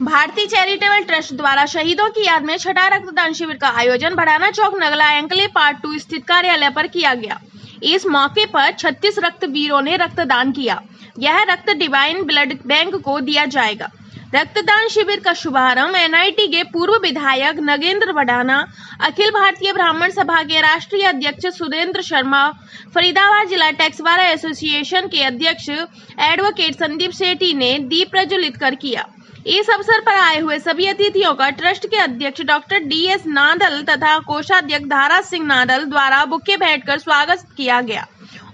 भारतीय charitable trust द्वारा शहीदों की याद में छठा रक्तदान शिविर का आयोजन बढ़ाना चौक नगला एंकले पार्ट 2 स्थित कार्यालय पर किया गया। इस मौके पर 36 रक्तवीरों ने रक्तदान किया। यह रक्त डिवाइन ब्लड बैंक को दिया जाएगा। रक्तदान शिविर का शुभारंभ एनआईटी के पूर्व विधायक नगेंद्र वडाना, अखिल भारतीय ब्राह्मण सभा के राष्ट्रीय अध्यक्ष सुरेंद्र शर्मा, फरीदाबाद जिला टैक्स बार एसोसिएशन के अध्यक्ष एडवोकेट संदीप सेठी ने दीप प्रज्वलित कर किया। इस अवसर पर आए हुए सभी अतिथियों का ट्रस्ट के अध्यक्ष डॉक्टर डीएस नादल तथा कोषाध्यक्ष धारा सिंह नादल द्वारा बुके भेंटकर स्वागत किया गया।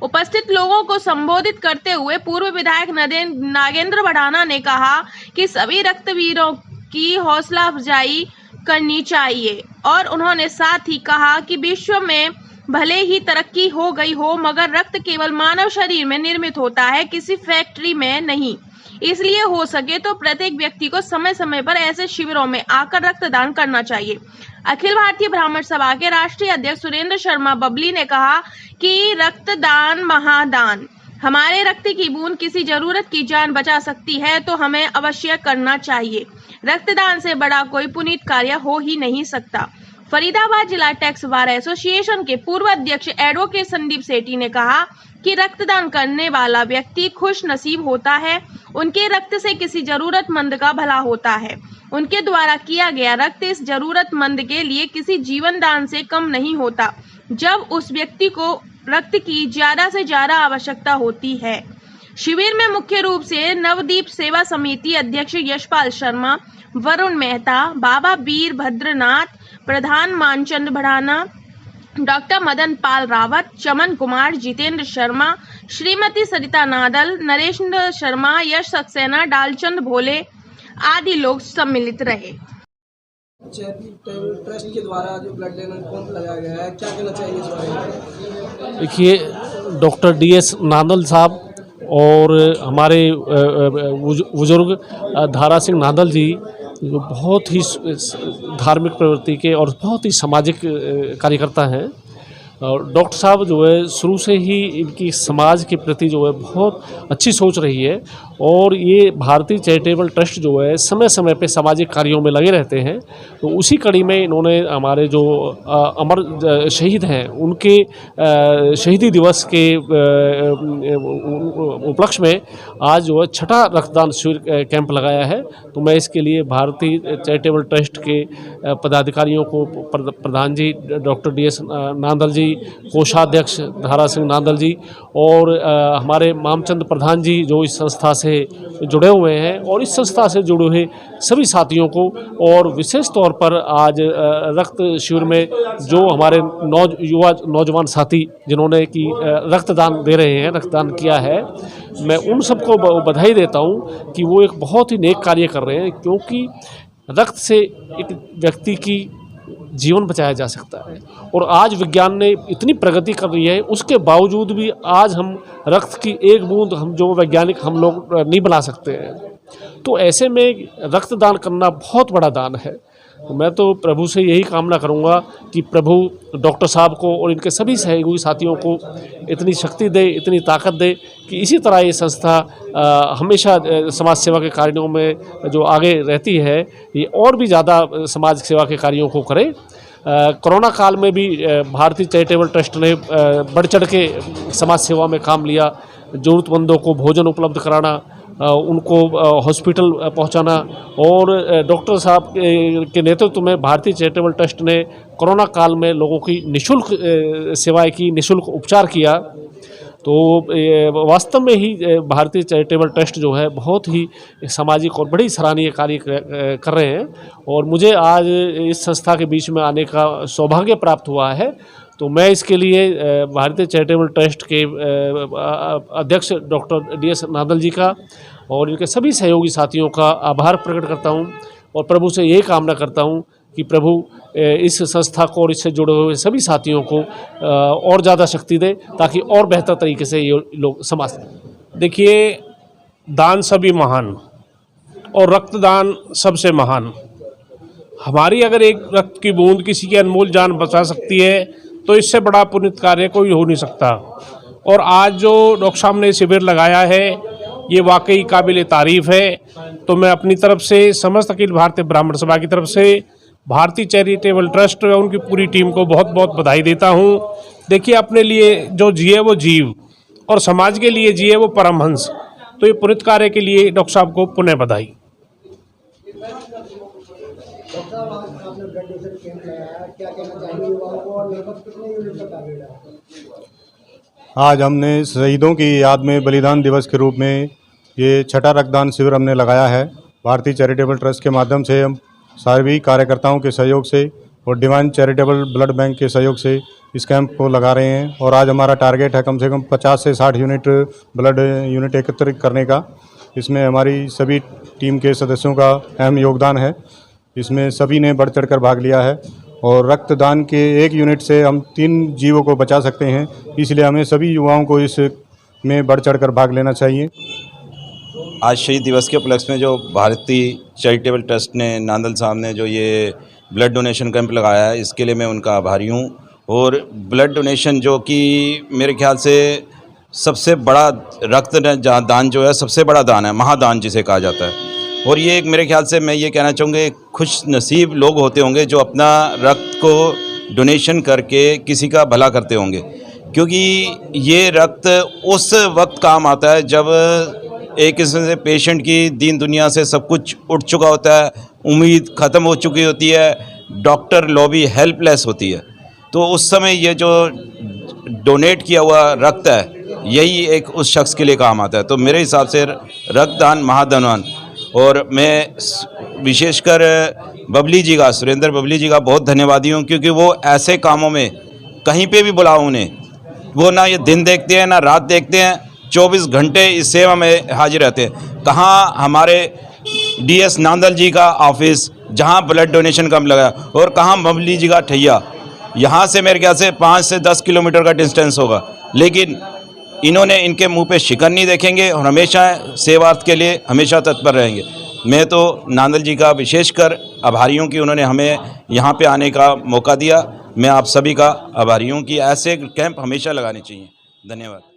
उपस्थित लोगों को संबोधित करते हुए पूर्व विधायक नागेंद्र वडाना ने कहा कि सभी रक्तवीरों की हौसला अफजाई करनी चाहिए और उन्होंने साथ ही कहा कि विश्व में भले ही तरक्की हो गई हो, मगर रक्त केवल मानव शरीर में निर्मित होता है, किसी फैक्ट्री में नहीं। इसलिए हो सके तो प्रत्येक व्यक्ति को समय समय पर ऐसे शिविरों में आकर रक्तदान करना चाहिए। अखिल भारतीय ब्राह्मण सभा के राष्ट्रीय अध्यक्ष सुरेंद्र शर्मा बबली ने कहा कि रक्तदान महादान, हमारे रक्त की बूंद किसी जरूरत की जान बचा सकती है तो हमें अवश्य करना चाहिए। रक्तदान से बड़ा कोई पुनीत कार्य हो ही नहीं सकता। फरीदाबाद जिला टैक्स बार एसोसिएशन के पूर्व अध्यक्ष एडवोकेट संदीप सेठी ने कहा कि रक्तदान करने वाला व्यक्ति खुश नसीब होता है। उनके रक्त से किसी जरूरतमंद का भला होता है। उनके द्वारा किया गया रक्त इस जरूरतमंद के लिए किसी जीवन दान से कम नहीं होता, जब उस व्यक्ति को रक्त की ज्यादा से ज्यादा आवश्यकता होती है। शिविर में मुख्य रूप से नवदीप सेवा समिति अध्यक्ष यशपाल शर्मा, वरुण मेहता, बाबा वीर भद्रनाथ, प्रधान मानचंद भड़ाना, डॉक्टर मदन पाल रावत, चमन कुमार, जितेंद्र शर्मा, श्रीमती सरिता नादल, नरेंद्र शर्मा, यश सक्सेना, डालचंद भोले आदि लोग सम्मिलित रहे। चैरिटेबल ट्रस्ट के द्वारा जो ब्लड डोनेशन कैंप लगाया गया है, क्या कहना चाहिए इस बारे में? देखिए, डॉक्टर डीएस नादल साहब और हमारे बुजुर्ग धारा सिंह नादल जी जो बहुत ही धार्मिक प्रवृत्ति के और बहुत ही सामाजिक कार्यकर्ता हैं। और डॉक्टर साहब जो है शुरू से ही इनकी समाज के प्रति जो है बहुत अच्छी सोच रही है और ये भारतीय चैरिटेबल ट्रस्ट जो है समय समय पे सामाजिक कार्यों में लगे रहते हैं। तो उसी कड़ी में इन्होंने हमारे जो अमर शहीद हैं उनके शहीदी दिवस के उपलक्ष्य में आज जो है छठा रक्तदान शिविर कैंप लगाया है। तो मैं इसके लिए भारतीय चैरिटेबल ट्रस्ट के पदाधिकारियों को, प्रधान जी डॉक्टर डीएस नादल जी, कोषाध्यक्ष धारा सिंह नादल जी और हमारे मामचंद प्रधान जी जो इस संस्था से जुड़े हुए हैं और इस संस्था से जुड़े हुए सभी साथियों को, और विशेष तौर पर आज रक्त शिविर में जो हमारे नौजवान साथी जिन्होंने कि रक्तदान दे रहे हैं, रक्तदान किया है, मैं उन सबको बधाई देता हूं कि वो एक बहुत ही नेक कार्य कर रहे हैं, क्योंकि रक्त से एक व्यक्ति की जीवन बचाया जा सकता है। और आज विज्ञान ने इतनी प्रगति कर रही है, उसके बावजूद भी आज हम रक्त की एक बूंद हम जो वैज्ञानिक हम लोग नहीं बना सकते हैं। तो ऐसे में रक्तदान करना बहुत बड़ा दान है। तो मैं तो प्रभु से यही कामना करूंगा कि प्रभु डॉक्टर साहब को और इनके सभी सहयोगी साथियों को इतनी शक्ति दे, इतनी ताकत दे कि इसी तरह ये संस्था हमेशा समाज सेवा के कार्यों में जो आगे रहती है, ये और भी ज़्यादा समाज सेवा के कार्यों को करे। कोरोना काल में भी भारतीय चैरिटेबल ट्रस्ट ने बढ़ चढ़ के समाज सेवा में काम लिया। ज़रूरतमंदों को भोजन उपलब्ध कराना, उनको हॉस्पिटल पहुंचाना, और डॉक्टर साहब के नेतृत्व में भारतीय चैरिटेबल ट्रस्ट ने कोरोना काल में लोगों की निःशुल्क सेवाएं की, निःशुल्क उपचार किया। तो वास्तव में ही भारतीय चैरिटेबल ट्रस्ट जो है बहुत ही सामाजिक और बड़ी सराहनीय कार्य कर रहे हैं, और मुझे आज इस संस्था के बीच में आने का सौभाग्य प्राप्त हुआ है। तो मैं इसके लिए भारतीय चैरिटेबल ट्रस्ट के अध्यक्ष डॉक्टर डीएस नादल जी का और इनके सभी सहयोगी साथियों का आभार प्रकट करता हूं, और प्रभु से यही कामना करता हूं कि प्रभु इस संस्था को और इससे जुड़े हुए सभी साथियों को और ज़्यादा शक्ति दे, ताकि और बेहतर तरीके से ये लोग समाज सकें। देखिए, दान सभी महान और रक्तदान सबसे महान। हमारी अगर एक रक्त की बूंद किसी की अनमोल जान बचा सकती है तो इससे बड़ा पुण्य कार्य कोई हो नहीं सकता। और आज जो डॉक्टर साहब ने शिविर लगाया है ये वाकई काबिल तारीफ़ है। तो मैं अपनी तरफ से समस्त अखिल भारतीय ब्राह्मण सभा की तरफ से भारतीय चैरिटेबल ट्रस्ट व उनकी पूरी टीम को बहुत बहुत बधाई देता हूँ। देखिए, अपने लिए जो जिए वो जीव और समाज के लिए जिए वो परमहंस। तो ये पुनित कार्य के लिए डॉक्टर साहब को पुनः बधाई। आज हमने शहीदों की याद में बलिदान दिवस के रूप में ये छठा रक्तदान शिविर हमने लगाया है। भारतीय चैरिटेबल ट्रस्ट के माध्यम से हम सभी कार्यकर्ताओं के सहयोग से और डिवाइन चैरिटेबल ब्लड बैंक के सहयोग से इस कैंप को लगा रहे हैं। और आज हमारा टारगेट है कम से कम 50 से 60 यूनिट ब्लड यूनिट एकत्रित करने का। इसमें हमारी सभी टीम के सदस्यों का अहम योगदान है। इसमें सभी ने बढ़ चढ़कर भाग लिया है और रक्तदान के 1 यूनिट से हम 3 जीवों को बचा सकते हैं। इसलिए हमें सभी युवाओं को इस में बढ़ चढ़कर भाग लेना चाहिए। आज शहीद दिवस के उपलक्ष्य में जो भारतीय चैरिटेबल ट्रस्ट ने नांदल साहब ने जो ये ब्लड डोनेशन कैंप लगाया है, इसके लिए मैं उनका आभारी हूँ। और ब्लड डोनेशन जो कि मेरे ख्याल से सबसे बड़ा दान जो है, सबसे बड़ा दान है, महादान जिसे कहा जाता है। और ये एक मेरे ख्याल से मैं ये कहना चाहूँगा, खुश नसीब लोग होते होंगे जो अपना रक्त को डोनेशन करके किसी का भला करते होंगे, क्योंकि ये रक्त उस वक्त काम आता है जब एक किस्म से पेशेंट की दीन दुनिया से सब कुछ उठ चुका होता है, उम्मीद ख़त्म हो चुकी होती है, डॉक्टर लॉबी हेल्पलेस होती है। तो उस समय ये जो डोनेट किया हुआ रक्त है, यही एक उस शख्स के लिए काम आता है। तो मेरे हिसाब से रक्तदान महादान। और मैं विशेषकर बबली जी का, सुरेंद्र बबली जी का बहुत धन्यवादी हूँ, क्योंकि वो ऐसे कामों में कहीं पे भी बुलाओ उन्हें, वो ना ये दिन देखते हैं ना रात देखते हैं, 24 घंटे इस सेवा में हाजिर रहते हैं। कहाँ हमारे डीएस नांदल जी का ऑफिस जहाँ ब्लड डोनेशन कैंप लगा, और कहाँ बबली जी का ठैया, यहाँ से मेरे ख्याल से 5 से 10 किलोमीटर का डिस्टेंस होगा, लेकिन इन्होंने इनके मुंह पे शिकन नहीं देखेंगे और हमेशा सेवार्थ के लिए हमेशा तत्पर रहेंगे। मैं तो नांदल जी का विशेषकर आभारी हूँ कि उन्होंने हमें यहाँ पे आने का मौका दिया। मैं आप सभी का आभारी हूँ कि ऐसे कैंप हमेशा लगाने चाहिए। धन्यवाद।